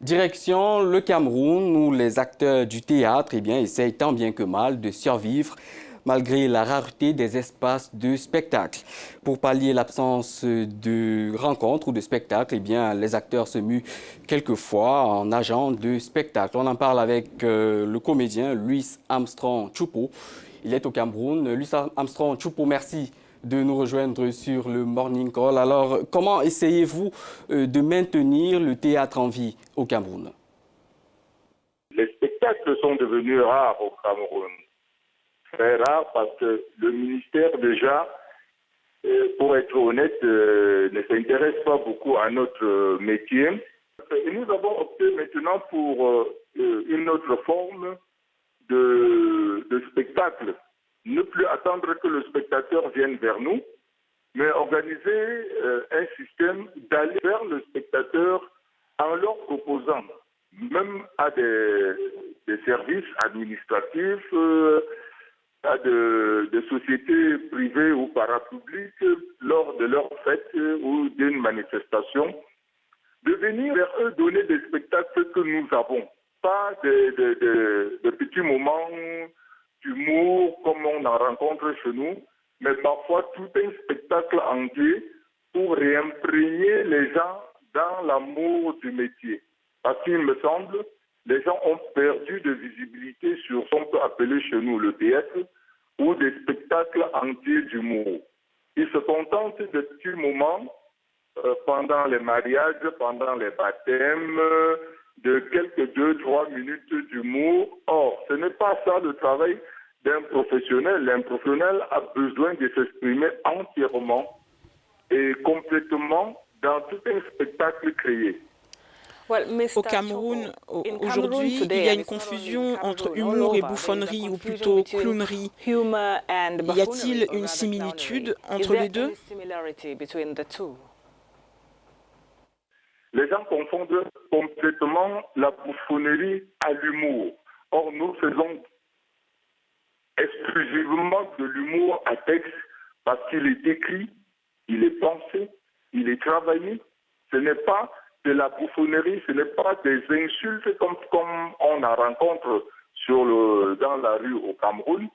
Direction le Cameroun où les acteurs du théâtre essayent tant bien que mal de survivre malgré la rareté des espaces de spectacle. Pour pallier l'absence de rencontres ou de spectacles, les acteurs se muent quelquefois en agents de spectacle. On en parle avec le comédien Louis Armstrong Tchoupo. Il est au Cameroun. Louis Armstrong Tchoupo, merci de nous rejoindre sur le Morning Call. Alors, comment essayez-vous de maintenir le théâtre en vie au Cameroun? Les spectacles sont devenus rares au Cameroun. Très rares parce que le ministère déjà, pour être honnête, ne s'intéresse pas beaucoup à notre métier. Et nous avons opté maintenant pour une autre forme de spectacle. Ne plus attendre que le spectateur vienne vers nous, mais organiser un système d'aller vers le spectateur en leur proposant, même à des services administratifs, à des sociétés privées ou parapubliques, lors de leur fête ou d'une manifestation, de venir vers eux donner des spectacles que nous avons. Pas de petits moments d'humour comme on en rencontre chez nous, mais parfois tout un spectacle entier pour réimprégner les gens dans l'amour du métier. Parce qu'il me semble, les gens ont perdu de visibilité sur ce qu'on peut appeler chez nous le théâtre ou des spectacles entiers d'humour. Ils se contentent de petits moments pendant les mariages, pendant les baptêmes, de quelques 2-3 minutes d'humour. Or, ce n'est pas ça le travail d'un professionnel. Un professionnel a besoin de s'exprimer entièrement et complètement dans tout un spectacle créé. Au Cameroun, aujourd'hui, il y a une confusion entre humour et bouffonnerie, ou plutôt clownerie. Y a-t-il une similitude entre les deux? Les gens confondent complètement la bouffonnerie à l'humour. Or, nous faisons exclusivement de l'humour à texte parce qu'il est écrit, il est pensé, il est travaillé. Ce n'est pas de la bouffonnerie, ce n'est pas des insultes comme on en rencontre dans la rue au Cameroun.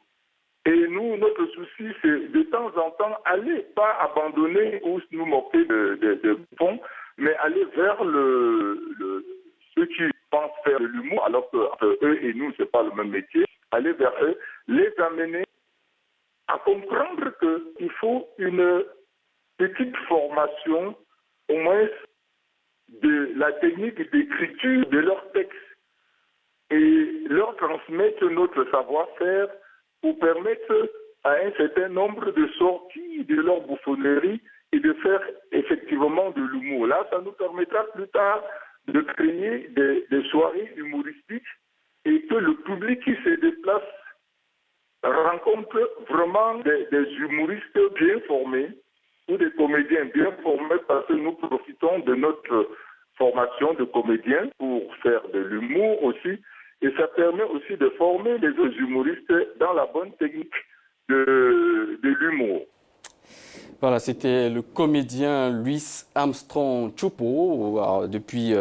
Et nous, notre souci, c'est de temps en temps aller, pas abandonner ou nous moquer de fond, mais aller vers ceux qui pensent faire de l'humour, alors que eux et nous, c'est pas le même métier, aller vers eux, les amener à comprendre qu'il faut une petite formation, au moins de la technique d'écriture de leurs textes et leur transmettre notre savoir-faire pour permettre à un certain nombre de sorties de leur bouffonnerie et de faire effectivement de l'humour. Là, ça nous permettra plus tard de créer des soirées humoristiques et que le public qui se déplace rencontre vraiment des humoristes bien formés ou des comédiens bien formés parce que nous profitons de notre formation de comédiens pour faire de l'humour aussi. Et ça permet aussi de former les autres humoristes dans la bonne technique de l'humour. Voilà, c'était le comédien Louis Armstrong Tchoupo depuis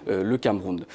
le Cameroun.